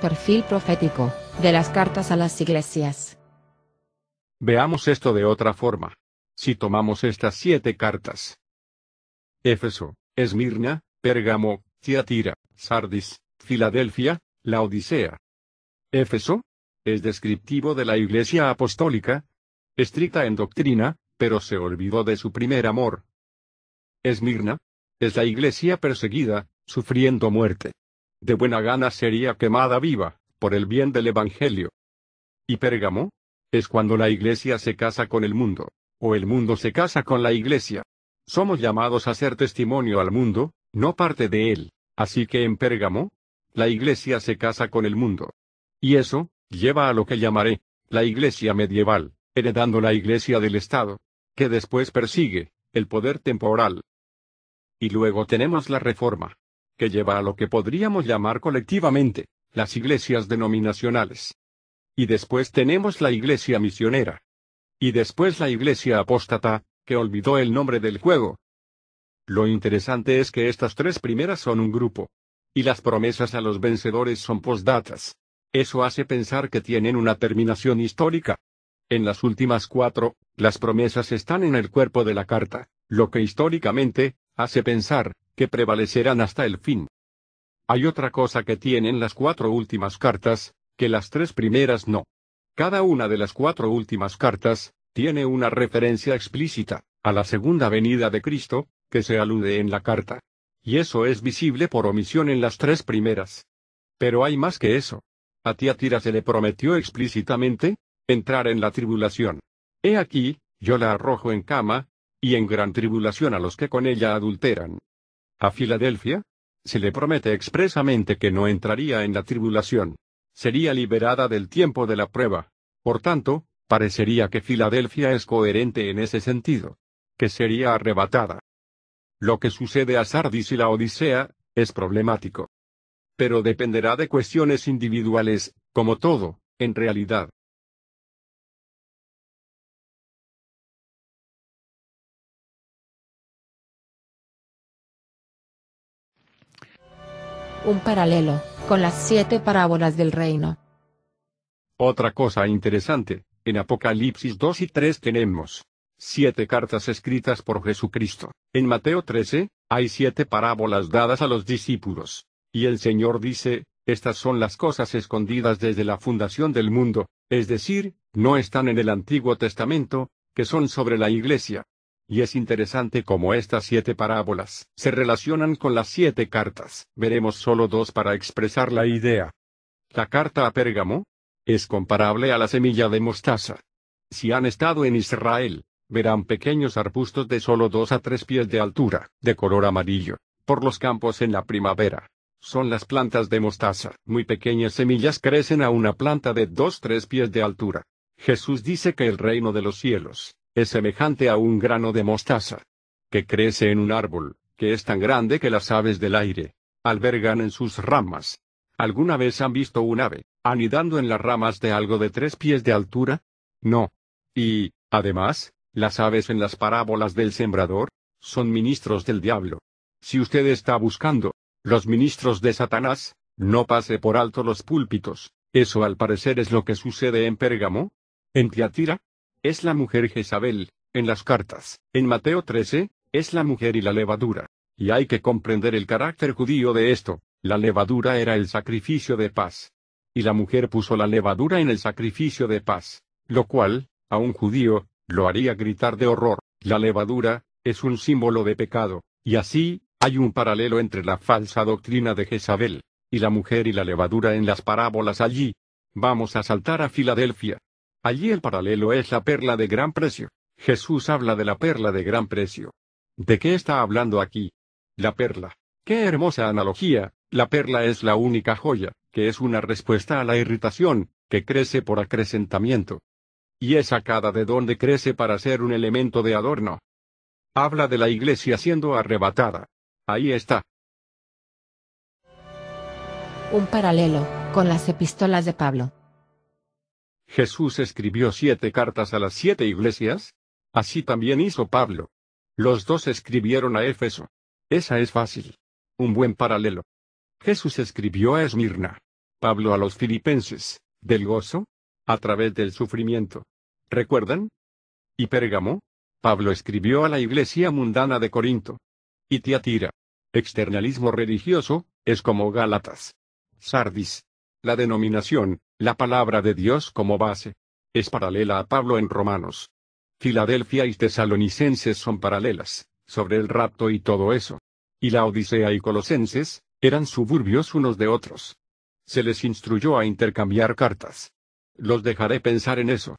Perfil profético, de las cartas a las iglesias. Veamos esto de otra forma. Si tomamos estas 7 cartas: Éfeso, Esmirna, Pérgamo, Tiatira, Sardis, Filadelfia, Laodicea. Éfeso es descriptivo de la iglesia apostólica, estricta en doctrina, pero se olvidó de su primer amor. Esmirna es la iglesia perseguida, sufriendo muerte. De buena gana sería quemada viva, por el bien del Evangelio. Y Pérgamo es cuando la iglesia se casa con el mundo, o el mundo se casa con la iglesia. Somos llamados a ser testimonio al mundo, no parte de él, así que en Pérgamo, la iglesia se casa con el mundo. Y eso lleva a lo que llamaré la iglesia medieval, heredando la iglesia del Estado, que después persigue el poder temporal. Y luego tenemos la Reforma, que lleva a lo que podríamos llamar colectivamente las iglesias denominacionales. Y después tenemos la iglesia misionera. Y después la iglesia apóstata, que olvidó el nombre del juego. Lo interesante es que estas 3 primeras son un grupo. Y las promesas a los vencedores son postdatas. Eso hace pensar que tienen una terminación histórica. En las últimas 4, las promesas están en el cuerpo de la carta, lo que históricamente hace pensar que prevalecerán hasta el fin. Hay otra cosa que tienen las 4 últimas cartas, que las 3 primeras no. Cada una de las 4 últimas cartas tiene una referencia explícita a la segunda venida de Cristo, que se alude en la carta. Y eso es visible por omisión en las 3 primeras. Pero hay más que eso. A Tiatira se le prometió explícitamente entrar en la tribulación. He aquí, yo la arrojo en cama, y en gran tribulación a los que con ella adulteran. A Filadelfia se le promete expresamente que no entraría en la tribulación. Sería liberada del tiempo de la prueba. Por tanto, parecería que Filadelfia es coherente en ese sentido. Que sería arrebatada. Lo que sucede a Sardis y la Odisea es problemático. Pero dependerá de cuestiones individuales, como todo, en realidad. Un paralelo, con las 7 parábolas del reino. Otra cosa interesante, en Apocalipsis 2 y 3 tenemos 7 cartas escritas por Jesucristo. En Mateo 13, hay 7 parábolas dadas a los discípulos. Y el Señor dice, estas son las cosas escondidas desde la fundación del mundo, es decir, no están en el Antiguo Testamento, que son sobre la iglesia. Y es interesante cómo estas 7 parábolas se relacionan con las 7 cartas. Veremos solo 2 para expresar la idea. La carta a Pérgamo es comparable a la semilla de mostaza. Si han estado en Israel, verán pequeños arbustos de solo 2 a 3 pies de altura, de color amarillo, por los campos en la primavera. Son las plantas de mostaza. Muy pequeñas semillas crecen a una planta de 2-3 pies de altura. Jesús dice que el reino de los cielos es semejante a un grano de mostaza, que crece en un árbol, que es tan grande que las aves del aire albergan en sus ramas. ¿Alguna vez han visto un ave anidando en las ramas de algo de 3 pies de altura? No. Y, además, las aves en las parábolas del sembrador son ministros del diablo. Si usted está buscando los ministros de Satanás, no pase por alto los púlpitos. Eso al parecer es lo que sucede en Pérgamo. En Tiatira es la mujer Jezabel. En las cartas, en Mateo 13, es la mujer y la levadura. Y hay que comprender el carácter judío de esto. La levadura era el sacrificio de paz. Y la mujer puso la levadura en el sacrificio de paz, lo cual, a un judío, lo haría gritar de horror. La levadura es un símbolo de pecado, y así, hay un paralelo entre la falsa doctrina de Jezabel y la mujer y la levadura en las parábolas allí. Vamos a saltar a Filadelfia. Allí el paralelo es la perla de gran precio. Jesús habla de la perla de gran precio. ¿De qué está hablando aquí? La perla. ¡Qué hermosa analogía! La perla es la única joya, que es una respuesta a la irritación, que crece por acrecentamiento. Y es sacada de donde crece para ser un elemento de adorno. Habla de la iglesia siendo arrebatada. Ahí está. Un paralelo, con las epístolas de Pablo. ¿Jesús escribió 7 cartas a las 7 iglesias? Así también hizo Pablo. Los 2 escribieron a Éfeso. Esa es fácil. Un buen paralelo. Jesús escribió a Esmirna. Pablo a los filipenses, del gozo, a través del sufrimiento. ¿Recuerdan? Y Pérgamo, Pablo escribió a la iglesia mundana de Corinto. Y Tiatira, externalismo religioso, es como Gálatas. Sardis, la denominación, la palabra de Dios como base, es paralela a Pablo en Romanos. Filadelfia y Tesalonicenses son paralelas, sobre el rapto y todo eso. Y la Odisea y Colosenses, eran suburbios unos de otros. Se les instruyó a intercambiar cartas. Los dejaré pensar en eso.